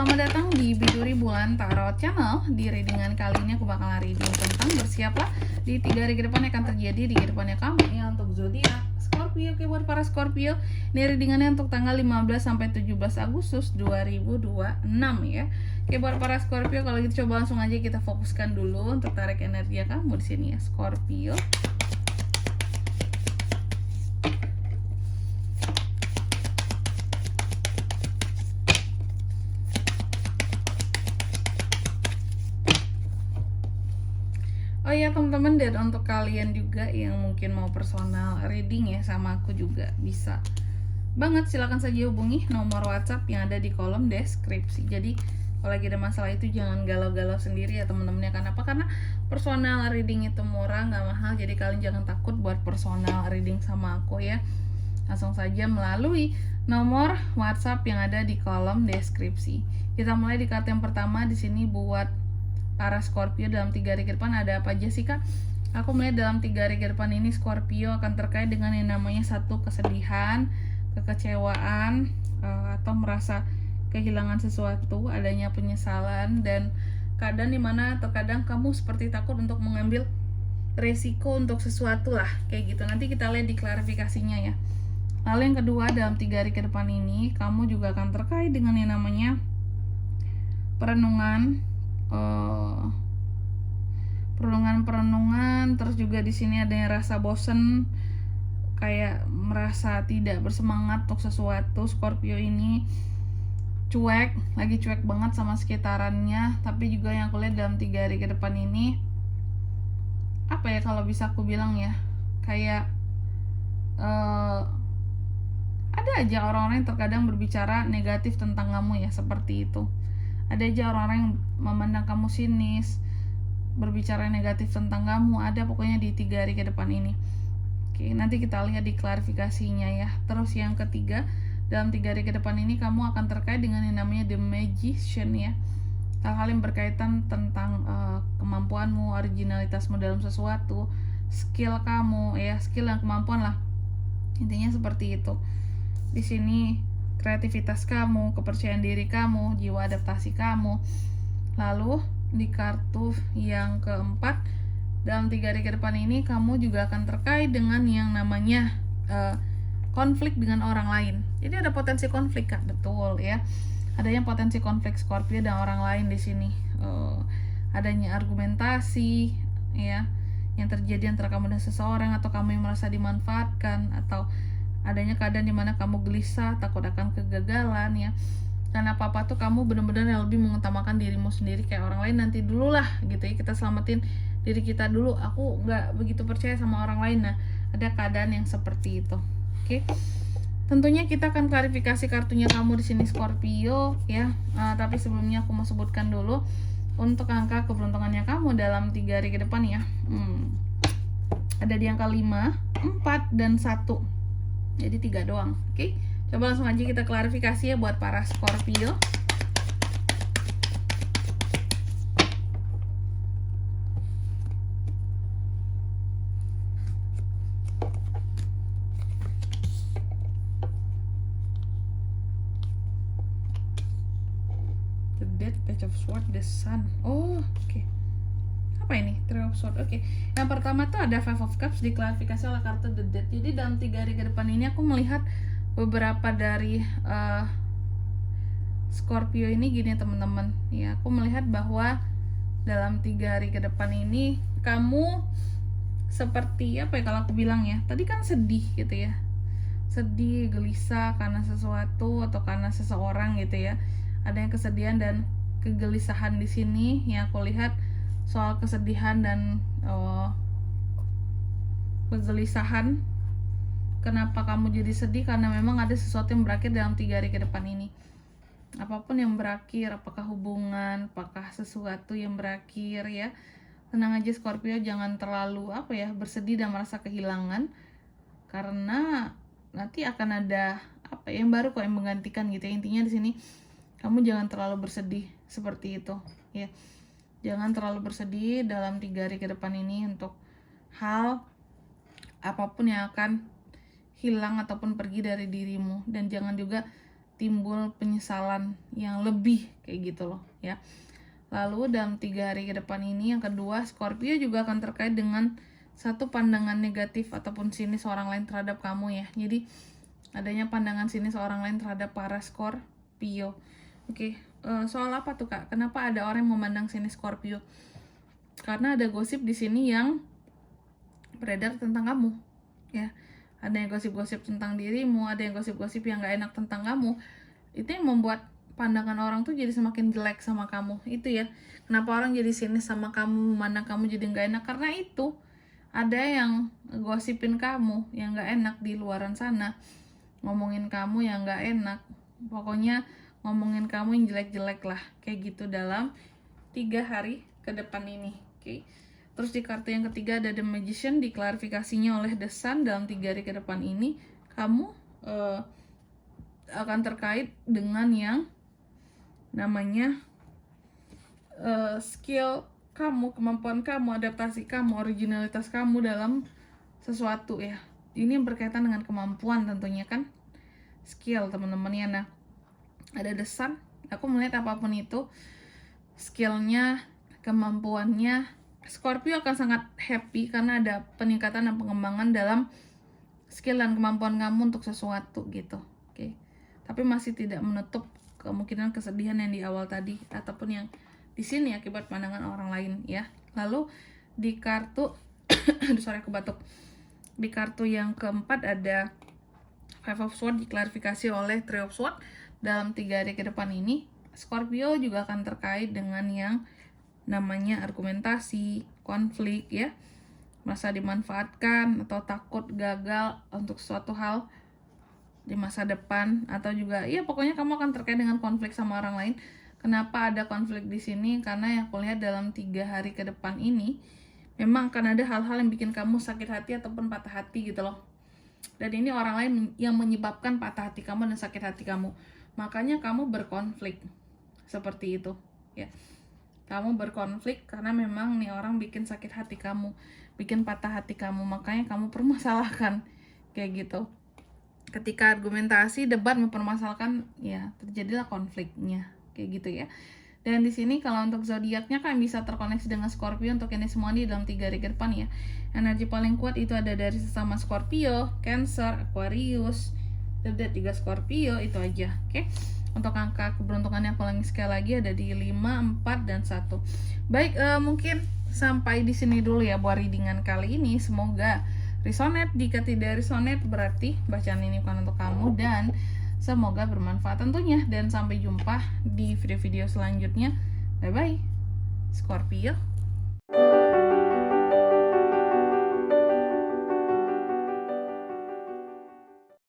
Selamat datang di Biduri Bulan Tarot Channel. Di readingan kali ini aku bakalan reading tentang bersiaplah di 3 hari ke depan yang akan terjadi di kehidupannya kamu ya untuk zodiak Scorpio. Oke, buat para Scorpio, ini readingannya untuk tanggal 15 sampai 17 Agustus 2026 ya. Oke, buat para Scorpio, kalau gitu coba langsung aja kita fokuskan dulu untuk tarik energi kamu di sini ya Scorpio. Oh iya teman-teman, dan untuk kalian juga yang mungkin mau personal reading ya sama aku juga bisa banget, silahkan saja hubungi nomor WhatsApp yang ada di kolom deskripsi. Jadi kalau lagi ada masalah itu jangan galau-galau sendiri ya teman-teman ya. Kenapa? Karena personal reading itu murah, nggak mahal. Jadi kalian jangan takut buat personal reading sama aku ya. Langsung saja melalui nomor WhatsApp yang ada di kolom deskripsi. Kita mulai di kartu yang pertama di sini buat para Scorpio dalam 3 hari ke depan ada apa aja sih Kak? Aku melihat dalam 3 hari ke depan ini Scorpio akan terkait dengan yang namanya satu kesedihan, kekecewaan, atau merasa kehilangan sesuatu, adanya penyesalan dan keadaan dimana terkadang kamu seperti takut untuk mengambil resiko untuk sesuatu lah kayak gitu. Nanti kita lihat di klarifikasinya ya. Lalu yang kedua, dalam 3 hari ke depan ini kamu juga akan terkait dengan yang namanya perenungan, terus juga di sini ada yang rasa bosen, kayak merasa tidak bersemangat untuk sesuatu. Scorpio ini lagi cuek banget sama sekitarannya. Tapi juga yang aku lihat dalam 3 hari ke depan ini, apa ya kalau bisa aku bilang ya, kayak ada aja orang-orang yang terkadang berbicara negatif tentang kamu ya, seperti itu. Ada aja orang-orang yang memandang kamu sinis, berbicara negatif tentang kamu, ada pokoknya di 3 hari ke depan ini. Oke, nanti kita lihat di klarifikasinya ya. Terus yang ketiga, dalam 3 hari ke depan ini kamu akan terkait dengan yang namanya The Magician ya. Hal-hal yang berkaitan tentang kemampuanmu, originalitasmu dalam sesuatu, skill kamu ya, skill dan kemampuan lah. Intinya seperti itu. Di sini kreativitas kamu, kepercayaan diri kamu, jiwa adaptasi kamu. Lalu di kartu yang keempat, dalam 3 hari ke depan ini kamu juga akan terkait dengan yang namanya konflik dengan orang lain. Jadi ada potensi konflik Kak, betul ya. Adanya potensi konflik Scorpio dan orang lain di sini. Adanya argumentasi ya yang terjadi antara kamu dan seseorang, atau kamu yang merasa dimanfaatkan, atau adanya keadaan dimana kamu gelisah, takut akan kegagalan ya. Dan apa-apa tuh kamu benar-benar yang lebih mengutamakan dirimu sendiri, kayak orang lain nanti dulu lah gitu ya, kita selamatin diri kita dulu, aku nggak begitu percaya sama orang lain. Nah, ada keadaan yang seperti itu. Oke. Tentunya kita akan klarifikasi kartunya kamu di sini Scorpio ya. Tapi sebelumnya aku mau sebutkan dulu untuk angka keberuntungannya kamu dalam 3 hari ke depan ya. Ada di angka 5, 4, dan 1. Jadi 3 doang. Oke, coba langsung aja kita klarifikasi ya buat para Scorpio. The Death, Page of Swords, The Sun. Oh, oke. Apa ini? Three of Swords. Oke. Yang pertama tuh ada Five of Cups diklarifikasi oleh kartu The Death. Jadi dalam 3 hari ke depan ini aku melihat beberapa dari Scorpio ini gini teman-teman. Ya, aku melihat bahwa dalam 3 hari ke depan ini kamu seperti apa ya kalau aku bilang ya. Tadi kan sedih gitu ya. Sedih, gelisah karena sesuatu atau karena seseorang gitu ya. Ada yang kesedihan dan kegelisahan di sini yang aku lihat. Soal kesedihan dan kegelisahan, kenapa kamu jadi sedih? Karena memang ada sesuatu yang berakhir dalam 3 hari ke depan ini. Apapun yang berakhir, apakah hubungan, apakah sesuatu yang berakhir ya, tenang aja Scorpio, jangan terlalu bersedih dan merasa kehilangan, karena nanti akan ada yang baru kok yang menggantikan gitu ya. Intinya di sini kamu jangan terlalu bersedih seperti itu ya. Jangan terlalu bersedih dalam 3 hari ke depan ini untuk hal apapun yang akan hilang ataupun pergi dari dirimu. Dan jangan juga timbul penyesalan yang lebih kayak gitu loh ya. Lalu dalam 3 hari ke depan ini, yang kedua, Scorpio juga akan terkait dengan satu pandangan negatif ataupun sinis orang lain terhadap kamu ya. Jadi adanya pandangan sinis orang lain terhadap para Scorpio. Oke, soal apa tuh Kak? Kenapa ada orang yang memandang sinis Scorpio? Karena ada gosip di sini yang beredar tentang kamu ya. Ada yang gosip-gosip tentang dirimu, ada yang gosip-gosip yang gak enak tentang kamu. Itu yang membuat pandangan orang tuh jadi semakin jelek sama kamu. Itu ya, kenapa orang jadi sinis sama kamu, memandang kamu jadi gak enak. Karena itu ada yang gosipin kamu yang gak enak di luaran sana, ngomongin kamu yang gak enak, pokoknya ngomongin kamu yang jelek-jelek lah kayak gitu dalam 3 hari ke depan ini. Oke. Terus di kartu yang ketiga ada The Magician, diklarifikasinya oleh The Sun. Dalam 3 hari ke depan ini kamu akan terkait dengan yang namanya skill kamu, kemampuan kamu, adaptasi kamu, originalitas kamu dalam sesuatu ya. Ini berkaitan dengan kemampuan tentunya kan, skill teman-teman ya. Nah, ada The Sun, aku melihat apapun itu, skillnya, kemampuannya, Scorpio akan sangat happy karena ada peningkatan dan pengembangan dalam skill dan kemampuan kamu untuk sesuatu gitu. Oke. Tapi masih tidak menutup kemungkinan kesedihan yang di awal tadi ataupun yang di sini akibat pandangan orang lain ya. Lalu di kartu sorry aku batuk. Di kartu yang keempat ada Five of Swords, diklarifikasi oleh Three of Swords. Dalam 3 hari ke depan ini Scorpio juga akan terkait dengan yang namanya argumentasi, konflik ya, masa dimanfaatkan atau takut gagal untuk suatu hal di masa depan, atau juga ya pokoknya kamu akan terkait dengan konflik sama orang lain. Kenapa ada konflik di sini? Karena yang aku lihat dalam 3 hari ke depan ini memang akan ada hal-hal yang bikin kamu sakit hati ataupun patah hati gitu loh. Dan ini orang lain yang menyebabkan patah hati kamu dan sakit hati kamu. Makanya kamu berkonflik seperti itu ya. Kamu berkonflik karena memang nih orang bikin sakit hati kamu, bikin patah hati kamu, makanya kamu permasalahkan kayak gitu. Ketika argumentasi, debat, mempermasalahkan ya terjadilah konfliknya kayak gitu ya. Dan di sini kalau untuk zodiaknya kan bisa terkoneksi dengan Scorpio untuk ini semua di dalam 3 hari ke depan ya. Energi paling kuat itu ada dari sesama Scorpio, Cancer, Aquarius, dan 3 Scorpio itu aja. Oke. Untuk angka keberuntungannya aku lagi sekali lagi ada di 5, 4, dan 1. Baik, mungkin sampai di sini dulu ya buat readingan kali ini. Semoga resonate. Jika tidak resonate berarti bacaan ini bukan untuk kamu, dan semoga bermanfaat tentunya. Dan sampai jumpa di video-video selanjutnya. Bye bye Scorpio.